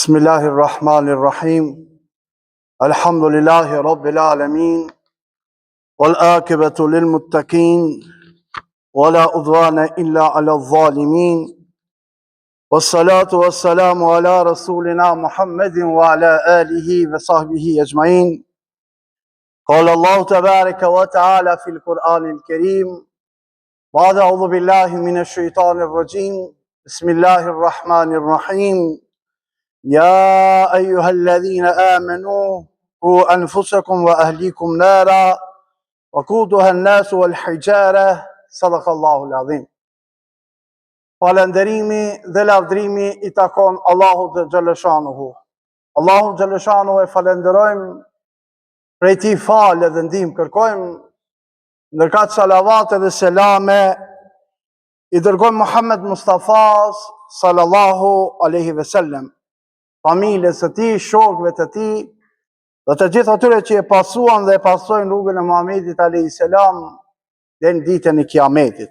Bismillahirrahmanirrahim. Alhamdulillahi Rabbil Alamin. Wal akibatu lil muttaqin. Wala udwana illa ala zalimin. Wassalatu wassalamu ala rasulina Muhammadin wa ala alihi wa sahbihi ajma'in. Qala Allahu tabaraka wa ta'ala fil Qur'anil Karim. Ba'da a'udhu billahi minash shaitanir rajim. Bismillahir rahmanir rahim. يا أيها الذين آمنوا قوا أنفسكم وأهليكم نارا وقودها الناس والحجارة صدق الله العظيم. Falënderimi dhe lavdrimi I takon Allahut dhe Xhaleshanuhu. Allahun Xhaleshanuhu e falenderojmë, prej Tij falë dhe ndihmë kërkojmë, ndërkët salavate dhe selame I dërgojmë Muhammed Mustafas sallallahu alaihi wasallam, familjes së tij, shokëve të tij, dhe të gjithë atyre që e pasuan dhe e pasojnë rrugën e Muhamedit alayhis salam deri në ditën e Kiametit.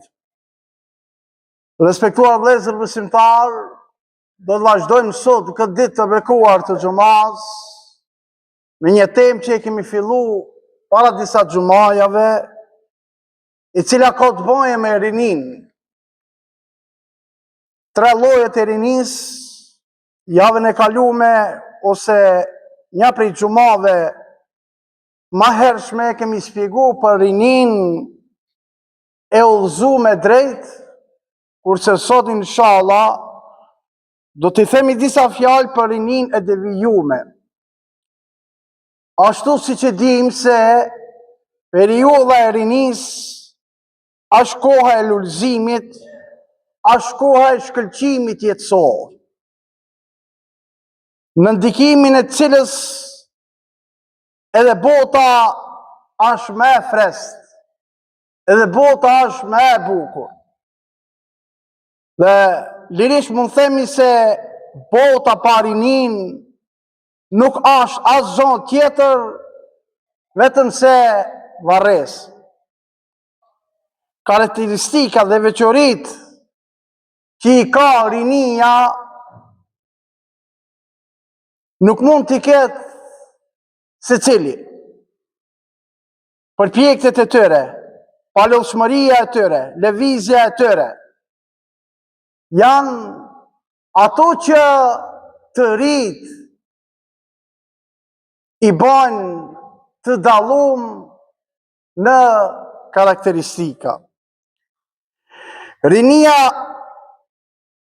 Respektuar vëllezër besimtar, do të vazhdojmë sot këtë ditë të bekuar të xumas me një temë që e kemi filluar para disa xumajave, e cila ka të bëjë me rinin. Tre llojet e rinis. Javën e kalume, ose një prej xumave ma hershme kemi shpjegu për rinin e udhëzuar drejt, kurse sot inshallah do t'i themi disa fjalë për rinin e devijuar. Ashtu siç e dim se periudha e rinis është koha e lulëzimit, është koha e shkëlqimit jetësor, në ndikimin e cilës edhe bota është më e freskët, edhe bota është më e bukur. Dhe lirisht mund themi se bota pa rinin nuk është asgjë tjetër vetëm se varresë. Karakteristika dhe veçoritë që I ka rinia nuk mund t'i ketë secili. Përpjekjet e tyre, palodhshmëria e tyre, lëvizja e tyre, janë ato që të rit I bën të dallum në karakteristika. Rinia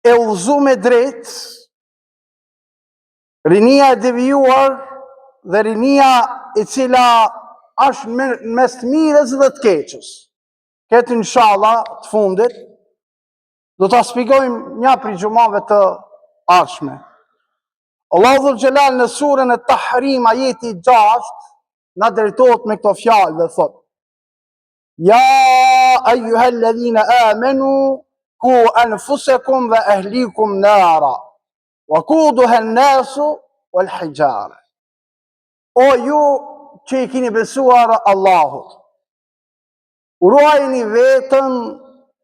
e udhëzuar drejt, rinia e devijuar dhe rinia e cila është mes të mirës dhe të keqës. Këtë inshallah të fundit do ta shpjegojmë një prej xumave të ardhshme. Allahu Dhul Jalal në surën e Tahrim ajeti 6 na drejtohet me këto fjalë dhe thot: Ja ayyuhalladhina amanu qu anfusakum wa ahlikum nara وقودها الناس والحجارة. O ju që I keni besuar Allahut, ruajini veten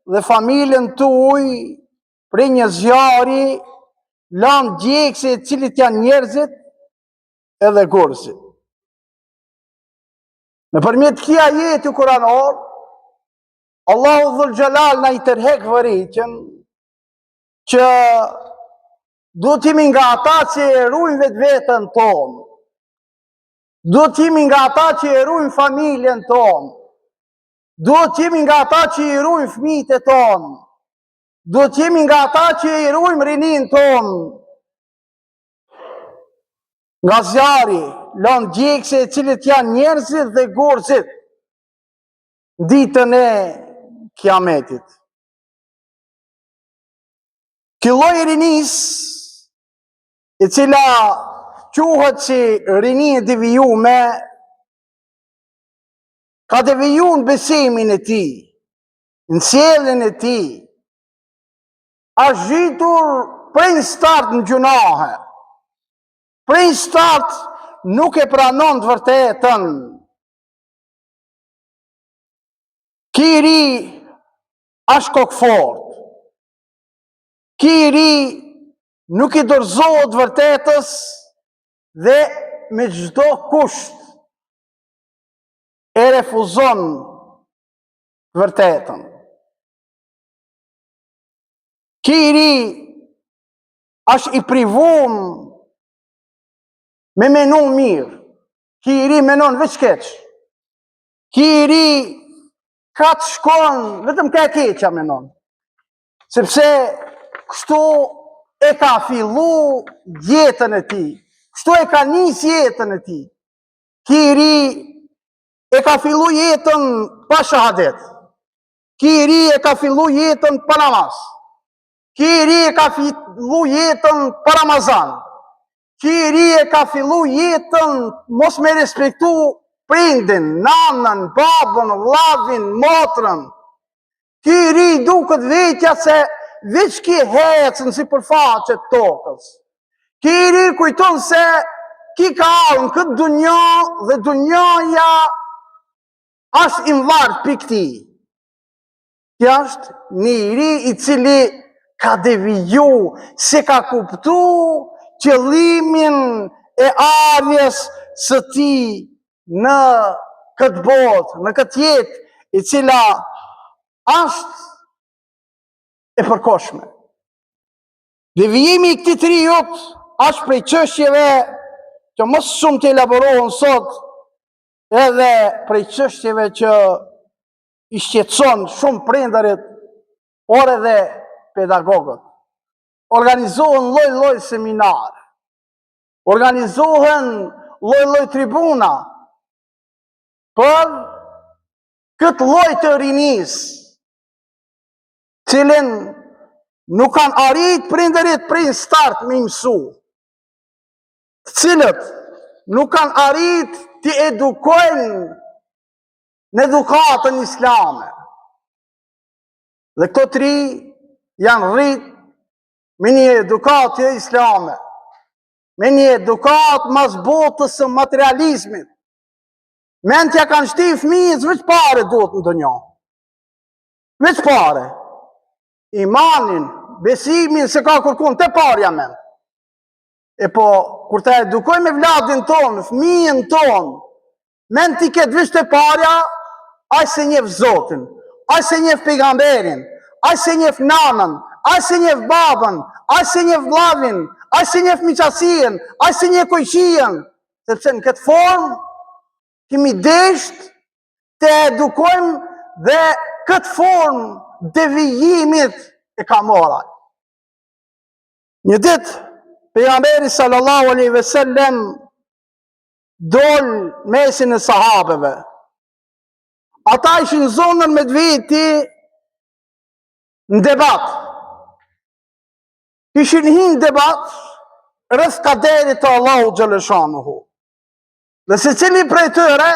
dhe familjen tuaj prej një zjarri lanë djegëse e cilit janë njerëzit edhe gurësit. Nëpërmjet këtij ajeti kuranor, Allahu Dhul Jalal na I tërheq vërejtjen që do t'jemi nga ata që e ruajnë vetveten tonë, do t'jemi nga ata që e ruajnë familjen tonë, do t'jemi nga ata që I ruajnë fëmijët e tonë, do t'jemi nga ata që I ruajnë rinin tonë, nga zjarri lanë djegëse e cilët janë njerëzit dhe gurëzit ditën e Kiametit. Ky lloj rinis, e cila quhet si rini e devijuar, ka devijuar besimin e tij, në sjelljen e tij, është zhitur prej start në gjunahe, prej start nuk e pranon të vërtetën. Ky ri është kokfort, ky ri nuk i dorëzohet vërtetës dhe me çdo kusht e refuzon vërtetën. Ki i ri është i privum me menu mirë. Ki i ri menon veç keq. Ki i ri ka të shkon, vetëm ka e keqa menon. Sepse kështu e ka fillu jetën e ti. Kështu e ka nis jetën e ti. Ki i ri e ka fillu jetën pa shahadet. Ki i ri e ka fillu jetën pa namaz. Ki i ri e ka fillu jetën pa Ramazan. Ki i ri e ka fillu jetën mos me respektu prindin, nanën, babën, vllavin, motrën. Ki i ri duket vetja se veç ki hecën si përfaqet tokës. Ki i ri kujton se ki ka arën këtë dunja dhe dunjaja është imvartë për këti. Kja është një i ri i cili ka deviju, se ka kuptu qëllimin e ardhjes së ti në këtë botë, në këtë jetë, i cila është e përkohshme. Devijimi i këtij trijut është prej çështjeve që më shumë të elaborohen sot, edhe prej çështjeve që i shqetëson shumë prindërit, por edhe pedagogët. Organizohen lloj-lloj seminar, organizohen lloj-lloj tribuna për këtë lloj të rinis, cilin nuk kanë arrit prindërit prej start me mësu, cilët nuk kanë arrit të edukojnë në edukatën islame. Dhe këto tri janë rrit me një edukatë islame, me një edukatë mas botës së materializmit. Mentja kanë shti fëmijës, veç pare duhet në dunja. Veç pare. Imanin, besimin se ka kërkun, te parja ment. E po, kur ta edukoj me vladin tonë, fëmijën tonë, menti këtë veç te parja, aj se njef Zotin, aj se njef pejgamberin, aj se njef nanën, aj se njef babën, aj se njef vllavin, aj se njef miqasien, aj se njef kojqien, sepse në këtë formë, kemi desht të edukojmë dhe këtë formë devijimit e ka mora. Një ditë, pejgamberi sallallahu alaihi wasallam dol mesin e sahabeve. Ata ishin zonën me veti në debat. Ishin hinë debat rreth kaderit të Allahu xhaleshanuhu. Dhe se cili prej tëre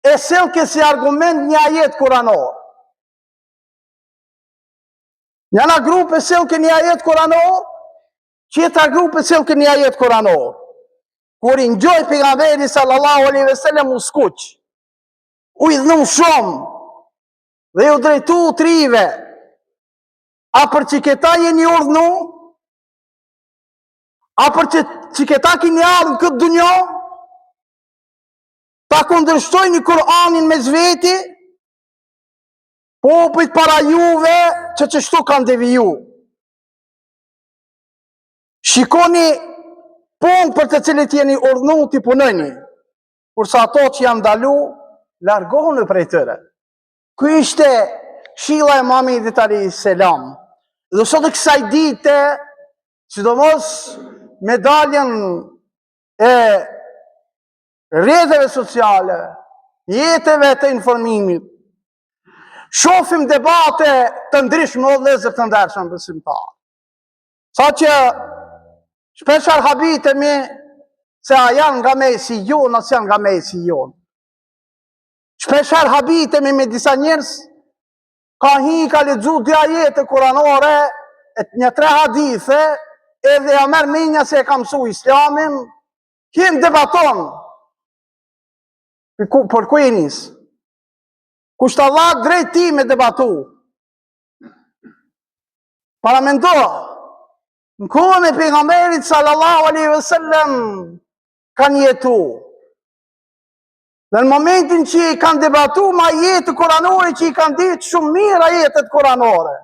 e selke si argument një ajet kuranor. Njëna grupe selke një ajet kuranor, qetra grupe selke një ajet kuranor. Kur i ngjoj pejgamberi sallallahu alaihi wasallam u skuq, u idhnu shumë dhe ju drejtu trive, a për që këta jeni urdhnu, a për që këta kini ardhën këtë dunjo, ta kundërshtojnë një Kur'anin me zveti, popujt para juve që qështu kanë deviju. Shikoni punë për të cilit jeni urdhnu t'i punëni, kursa ato që janë dalu, largohën e prej tëre. Ky ishte këshilla e Muhamedit alayhis salam. Dhe sot e kësaj dite, sidomos me daljen e rrjeteve sociale, jetëve të informimit, shohim debate të ndryshme o vëllezër të ndershëm besimtar. Sa që shpeshar habitemi se a janë nga mesi jonë, as janë nga mesi jonë. Shpeshar habitemi me disa njerëz, ka lexu 2 ajete kuranore, një 3 hadithe, edhe ja merr menja se e ka mësu islamin, kim debaton. Për ku e nis? Kusht Allah drejt ti me debatu. Para mendo, në kohën e pejgamberit sallallahu alaihi wasallam kanë jetu. Dhe në momentin që i kanë debatu ma jetë kuranore, që i kanë ditë shumë mirë jetët kuranore,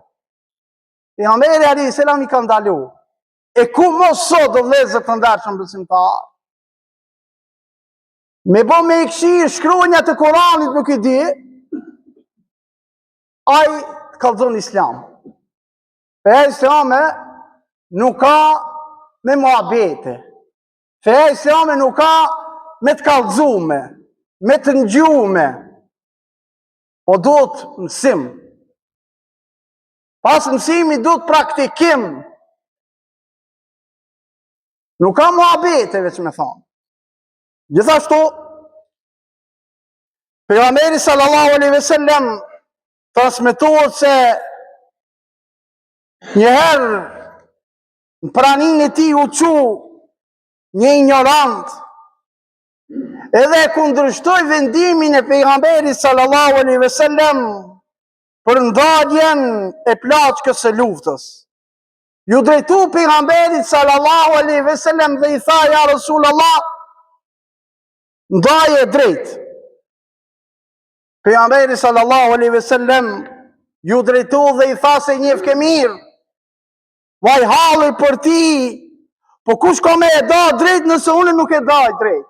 pejgamberi alaihi salam i kanë dalu. E ku mos sot o vëllezër të ndershëm besimtar? Me bo me i këshirë shkronja të Koranit nuk i di, ai kallëzon islam. Feja islame nuk ka me muhabete. Feja islame nuk ka me të kallëzume, me të ngjume, po do të mësim. Pas mësimi do të praktikim. Nuk ka muhabete, veç me thonë. Gjithashtu, pejgamberi sallallahu alaihi wasallam transmetohet se njëherë në praninë e tij u çu një ignorant, edhe kundërshtoi vendimin e pejgamberit sallallahu alaihi wasallam për ndaljen e plaçkës së luftës. Ju drejtu pejgamberit sallallahu alaihi wasallam dhe i tha: ja Rasulullah, ndaje drejt. Pejgamberi sallallahu alaihi wasallam ju drejtu dhe i tha se njeh ke mirë, vaj halli për ti, po kush ka me e da drejt nëse unë nuk e daj drejt?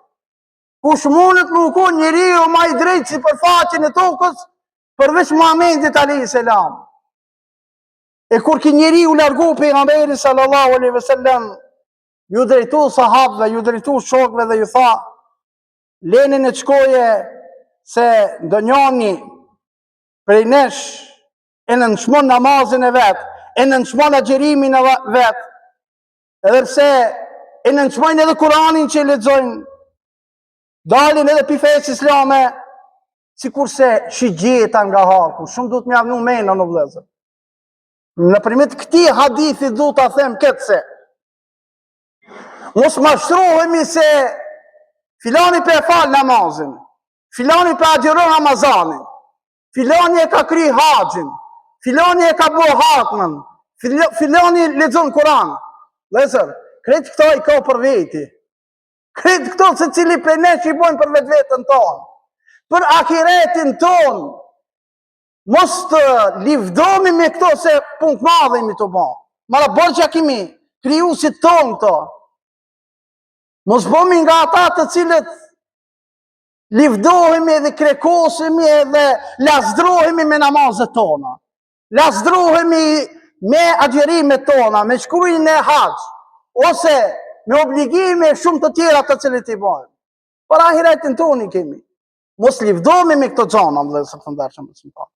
Kush mundet më u njeriu më i drejt si për faqen e tokës përveç Muhamedit alayhi salam? E kur ki njeriu largu pejgamberi sallallahu alaihi wasallam, ju drejtu sahabëve, ju drejtu shokëve dhe ju tha: leni në shkoje se ndonjani prej nesh e nënçmon namazin e vetë, e nënçmon agjerimin e vetë, edhe pse e nënçmojnë edhe Kuranin që lexojnë, dalin edhe pi fesë islame, sikurse shigjeta nga haku. Shumë duhet më javnu mena në vëllezër. Nëpërmjet këtij hadithi du ta them këtë se mos mashtrohemi se filani pe e fal namazin, filani pe agjeron Ramazanin, filani e ka kry haxhin, filani e ka bo hatmën, filani lexon Kur'an. Vëllezër, kretë këto i ka për veti. Kretë këto se cili prej nesh i bojnë për vetveten tonë, për akiretin tonë. Mos të livdomi me këto se punë të madhe imi të bo. Mara borxha kimi, krijuesit tonë këto. Mos bomi nga ata të cilët livdohemi dhe krekosemi dhe lasdrohemi me namazet tona. Lasdrohemi me agjerimet tona, me shkruajin e haxh, ose me obligime shumë të tjera të cilët i bojnë. Për ahiretin tonë i kemi. Mos livdohemi me këto gjana, vëllezër të ndershëm besimtar.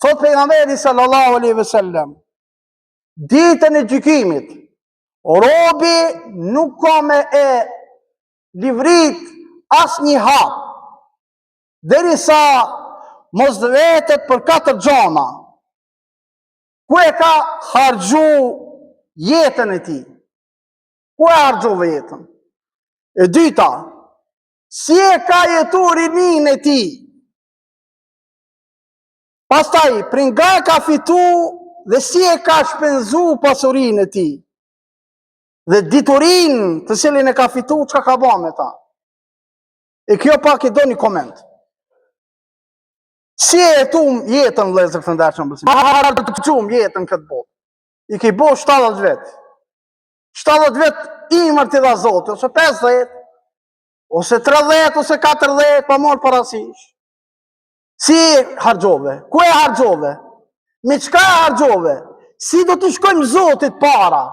Thot pejgamberi sallallahu alaihi wasallam, ditën e gjykimit, robi nuk ka me e livrit as një hap, derisa mos vetet për 4 gjana. Ku e ka harxhu jetën e tij? Ku e harxhu jetën? E dyta, si e ka jetu rinin e tij? Pastaj, prej nga e ka fitu dhe si e ka shpenzu pasurinë e tij? Dhe diturin të cilin e ka fitu, çka ka ba me ta? E kjo pak i do një koment. Si e jetu jetën, vëllezër të ndershëm besimtar? Të çum jetën këtë botë. I ke bo 70 vetë. 70 vetë imër të dha Zoti, ose 50, ose 30, ose 40, pa morë parasysh. Si harxove? Ku e harxove? Me çka e harxove? Si do t'i shkojmë Zotit para?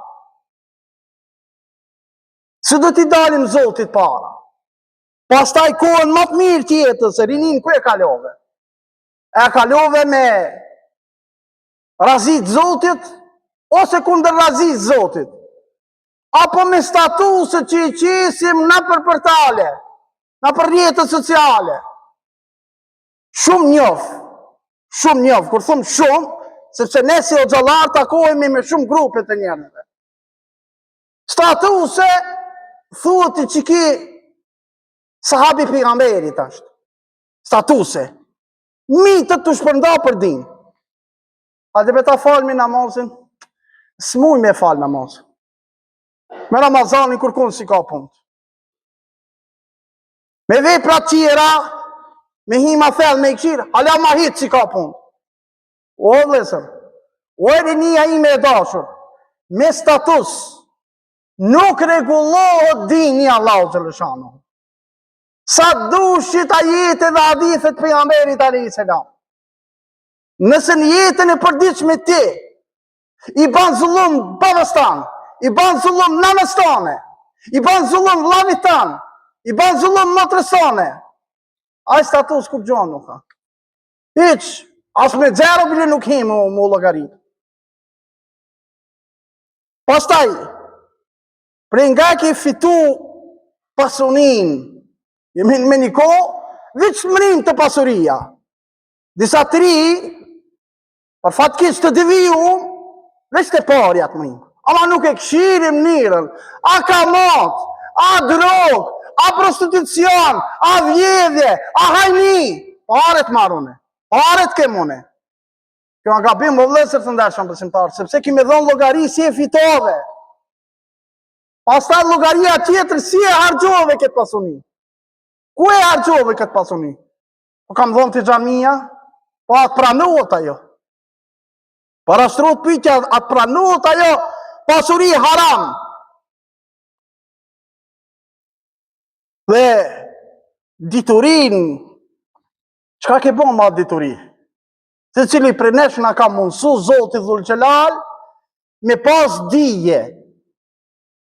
Si do t'i dalim Zotit para? Pastaj kohën më të mirë të jetës, rinin ku e kalove? E kalove me razit Zotit, ose kundër razit Zotit? Apo me statusët që i qisim në për portale, në për rrjetet sociale? Shumë njof, kur thëmë shumë, sepse ne si o xhallar takohemi me shumë grupe të njerëzve. Statuse, thuhet i që ki sahabi pejgamberit ashtë. Statuse. Mitët të shpërnda për din. A dhe beta falmi namazin, S'muj me falë namaz. Me Ramazanin kërkun si ka punë. Me vepra tjera, me hima thellë, me i këshirë, hala ma hitë si ka punë. O, lesër, o e rinia ime e dashur, me status, nuk regulohet dini Allahu Gjeleshanu. Sa dushit a jetë dhe hadithet për pejgamberit alayhis salam. Nëse në jetën e përditshme ti, i ban zullum babës tanë, i ban zullum nanës tane, i ban zullum vllavit tanë, i ban zullum motrës tane, ai status kur gjon nuk ka. Hiç, as me zero bile nuk himë mu llogarit. Pastaj, prej nga ke fitu pasunin, jemi me një kohë, veç mërim të pasuria. Disa të ri, për fatkeq të deviju, veç të pari atë mërim. Ama nuk e këshirim njërën, a kamat, a drog, a prostitucion, a vjedhje, a hajni, paret marune, paret kemune. Kjo nga gabim vëllezër të ndershëm besimtarë, sepse kemi dhënë llogari si e fitove. Pastaj llogaria tjetër si e harxhove këtë pasuni. Ku e harxhove këtë pasuni? Po kam dhënë te xhamia, po atë pranohet ajo. Parashtrot pyetja, atë pranohet ajo pasuri haram. Dhe diturin, çka ke bën me atë dituri? Se cili prej nesh na ka mundësu Zoti Dhul Xhelal me pas dije.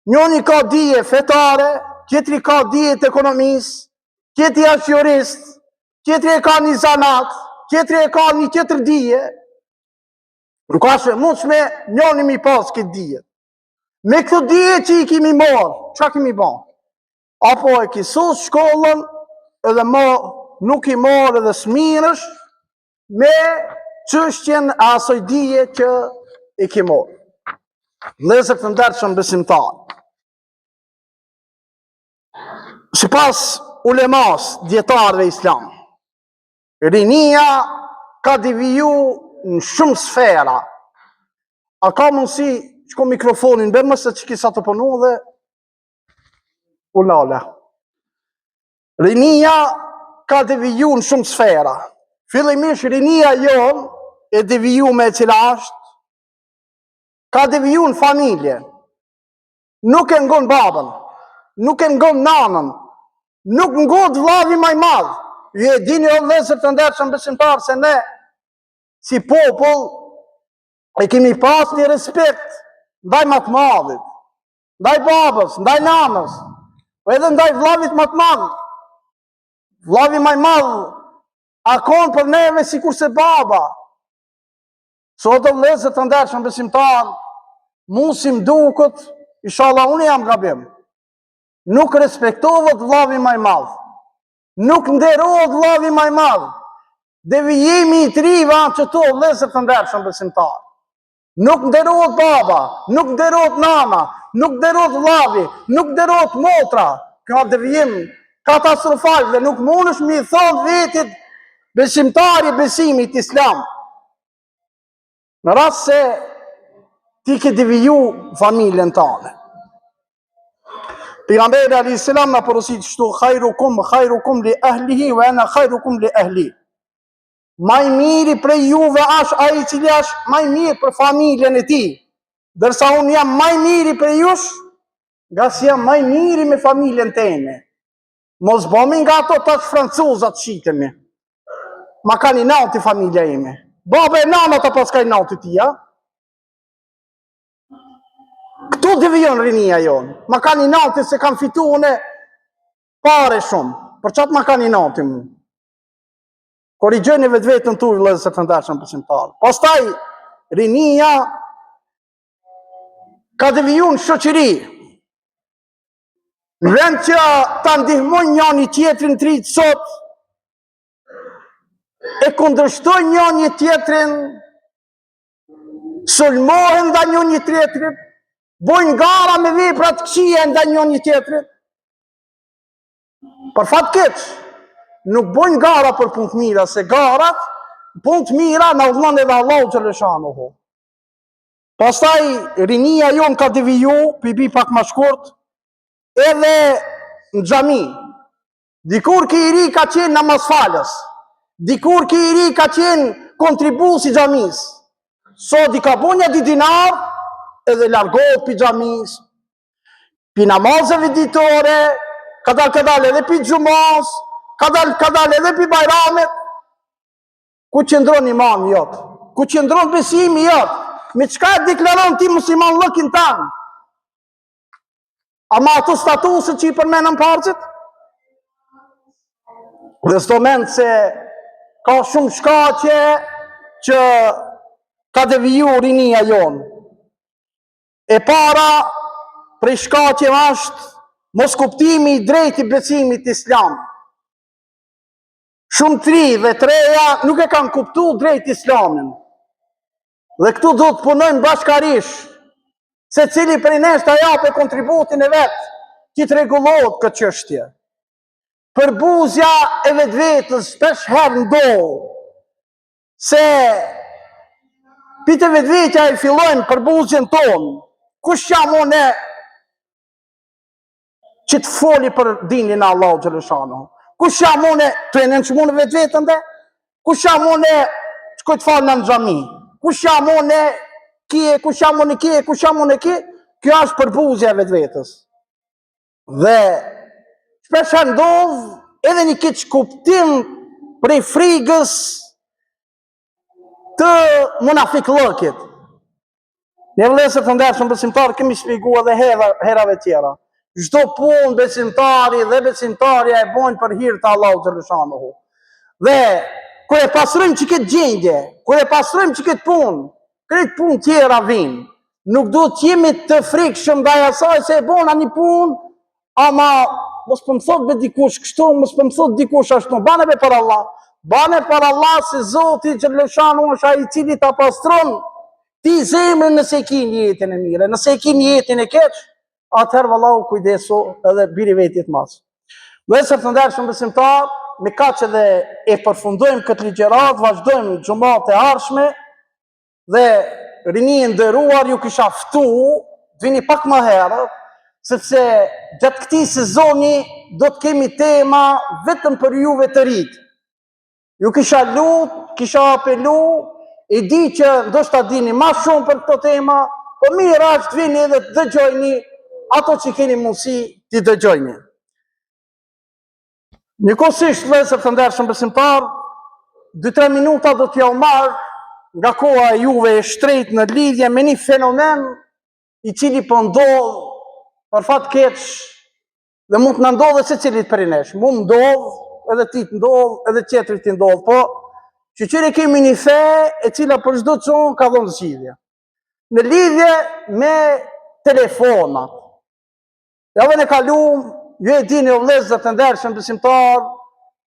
Njoni ka dije fetare, tjetri ka dije të ekonomisë, tjetri është jurist, tjetri e ka një zanat, tjetri e ka një tjetër dije. Nuk ka shë mundshme njoni mi pas këtë dije. Me këto dije që i kimi marë, çka kimi ban? Apo e kisus shkollën, edhe nuk i marë edhe smirësh, me çështjen e asoj dije që i ki marë. Vëllezër të ndershëm besimtar. Sipas ulemas, dietarëve islam, rinia ka deviju në shumë sfera. A ka mundësi, shko mikrofonin, bërë mëse që kisa të punu dhe ulala. Rinia ka deviju në shumë sfera. Fillimisht rinia jon e deviju me cila është, ka deviju në familje. Nuk e ngon babën, nuk e ngon nanën, nuk ngon vllavi më i madh. Ju e dini o vëllezër të ndershëm besimtar se ne si popull e kemi pas një respekt ndaj më të madhit, ndaj babës, ndaj nanës, po edhe ndaj vllavit më të madh. Vllavi më i madh akon për neve sikur se baba. Sot o vëllezër të ndershëm besimtar, mu si mduket, inshallah unë jam gabim. Nuk respektohet vllavi më i madh. Nuk nderohet vllavi më i madh. Devijimi i triva që to vëllezër të ndershëm besimtar. Nuk nderohet baba, nuk nderohet nana, nuk nderohet vllavi, nuk nderohet motra. Kjo devijim katastrofal dhe nuk mundesh mi thon vetit besimtari besimit islam. Në rast se ti ke deviju familjen tane. Pejgamberi alayhis salam na porosit kështu, khairukum li ahlihi wa ana khairukum li ahli. Më i miri prej juve është ai i cili është më i mirë për familjen e tij, ndërsa unë jam më i miri prej jush, nga si jam më i miri me familjen time. Mos bëmi nga ato tash francuzat shitemi. Ma ka një nauti familja ime. Baba e nana ta pas ka një nauti tia. Këtu devijon rinia jonë. Ma ka një nauti se kam fitu une pare shumë. Për qatë ma ka një nauti mu. Korrigjoni vetë vetën tu, vëllezër të ndershëm besimtar. Pastaj, rinia ka deviju në shoqëri. Në vend që ta ndihmojnë njëri tjetrin të rritë sot, e kundërshtojnë njëri tjetrin, sulmohen ndaj njëri tjetrit, bojnë gara me vepra të këqija ndaj njëri tjetrit. Për fat keq, nuk bojnë gara për punë të mira, se garat, punë të mira na udhënon edhe Allahu xhaleshanuhu. Pastaj rinia jonë ka deviju, pipi pak ma shkurt, edhe në xhami. Dikur ki i ri ka qenë namazfalës, dikur ki i ri ka qenë kontribues i xhamis. Sot i ka bo një 2 dinar edhe largohet pi xhamis, pi namazeve ditore, ka dal edhe pi xhumas, ka dal edhe pi bajramet. Ku qëndron imami jot? Ku qëndron besimi jot? Me çka deklaron ti musliman lëkin tanë? Ama ato statuset që i përmenën parqet? Dhe s'to menë se ka shumë shkaqe që ka deviju rinia jonë. E para, prej shkaqe është mos kuptimi i drejt i besimit islam. Shumë tri dhe treja nuk e kanë kuptu drejt islamin. Dhe këtu do të punojnë bashkarish, se cili prej nesh të jape kontributin e vetë, që të regulohet këtë çështje. Përbuzja e vetvetës shpesh herë ndohë, se pite vetvetja e fillojnë përbuzjen tonë, kush jam unë që të foli për dinin e Allahu xhaleshanu? Kush jam unë të e nënçmunë vetvetën dhe? Kush jam unë që këtë falë në xhami? Kush jam unë kje, kush jam unë kje, kush jam unë kje? Kjo është përbuzja e vetvetës. Dhe shpesh ndodh edhe një keq kuptim prej frigës të munafiklëkit. Ne vëllezër të ndershëm besimtarë kemi shpjeguar edhe herave tjera. Çdo punë besimtari dhe besimtarja e bojnë për hir të Allahut xhaleshanuhu. Dhe kur e pastrojmë që këtë gjendje, kur e pastrojmë që këtë punë tjera vinë, nuk do të jemi të frikshëm ndaj asaj se e bona një punë, ama mos po më thot be dikush kështu, mos po më thot dikush ashtu, bane be për Allah. Bane për Allah se Zoti xhaleshanuhu është ai i cili ta pastron ti zemrën nëse e ke një jetën e mire, nëse e ke një jetën e keq, atëherë vallahu kujdesu edhe biri vetit mas. Vëllezër të ndershëm besimtar, me kaq edhe e përfundojmë këtë ligjërat, vazhdojmë xhumat e ardhshme dhe rinien nderuar ju kisha ftu, vini pak më herët, sepse gjatë këtij sezoni do të kemi tema vetëm për juve të rinj. Ju kisha kisha apelu, e di që ndoshta dini më shumë për këto tema, po mirë është vini edhe të dëgjojni ato që keni mundësi t'i dëgjojni. Njëkohësisht, vëllezër të ndershëm besimtar, 2-3 minuta do t'ja u marr nga koha e juve e shtrejtë në lidhje me një fenomen i cili po ndodh për fat keq dhe mund të na ndodhë secilit prej nesh. Mund ndodh, edhe ti të ndodh, edhe tjetrit të ndodh, po që kemi një fe e cila për çdo çon ka dhënë zgjidhje. Në lidhje me telefonat. Javën e kaluam, ju e dini o vëllezër të ndershëm besimtar,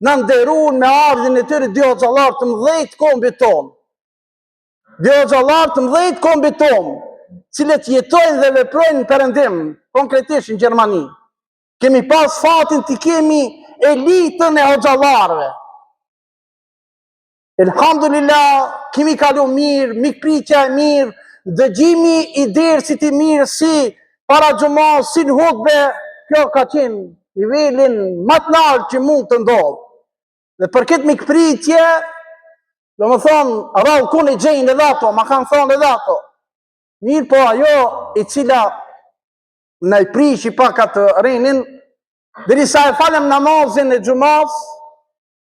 na nderuan me ardhin e tyre dy hoxhallar të mëdhenj kombit ton. Dy hoxhallar të mëdhenj kombit ton, cilët jetojnë dhe veprojnë në Perëndim, konkretisht në Gjermani. Kemi pas fatin të kemi elitën e hoxhallarëve. Elhamdulillah, kemi kalu mirë, mikpritja e mirë, dëgjimi i dersit i mirë si para xhumas, si në hutbe, kjo ka qenë nivelin më të lartë që mund të ndodhë. Dhe për këtë mikpritje, do më thonë, rallë kun e gjejnë edhe ato, ma kanë thonë edhe ato. Mirë po ajo i cila në i prishi pak atë rinin, derisa e falem namazin e xhumas,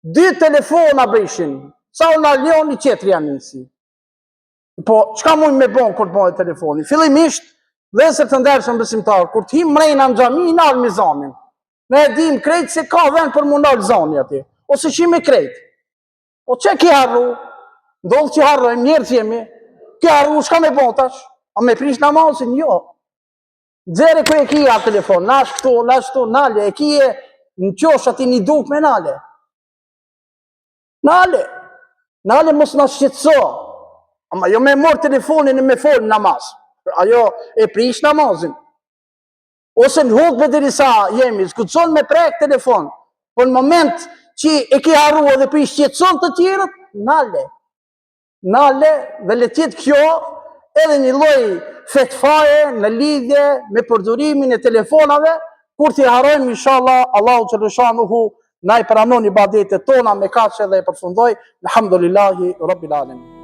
2 telefona bëshin, sa unë alion i qetri janë nisi. Po, qka mujnë me bon kur të bojë telefoni? Fillimisht, vëllezër të ndershëm besimtar, kur të him mrejna në xhami, i nalë me zanin. Ne e dim krejt se ka vend për mu nalë zani atje, ose shime krejt. Po që ki harru? Ndodhë që harrojmë, njerëz jemi, ki harru, shka me bon tash? A me prish namazin? Jo. Dzere ku e kia telefon, nash këtu, nale, e kije në qosh ati një duk me nale. Nale mos në shqetso. Ama jo me mor telefonin e me fol namaz. Ajo e prish namazin. Ose në hutbe derisa jemi, s'kutson me prek telefon. Po në moment që e ki harru edhe prish shqetson të tjerët, nale dhe le tjetë kjo edhe një lloj fetfaje në lidhje me përdorimin e telefonave, kur t'i harojmë, inshallah, Allahu xhaleshanuhu na i pranon ibadetet tona me kaq edhe e përfundoj. Alhamdulillahi rabbil alamin.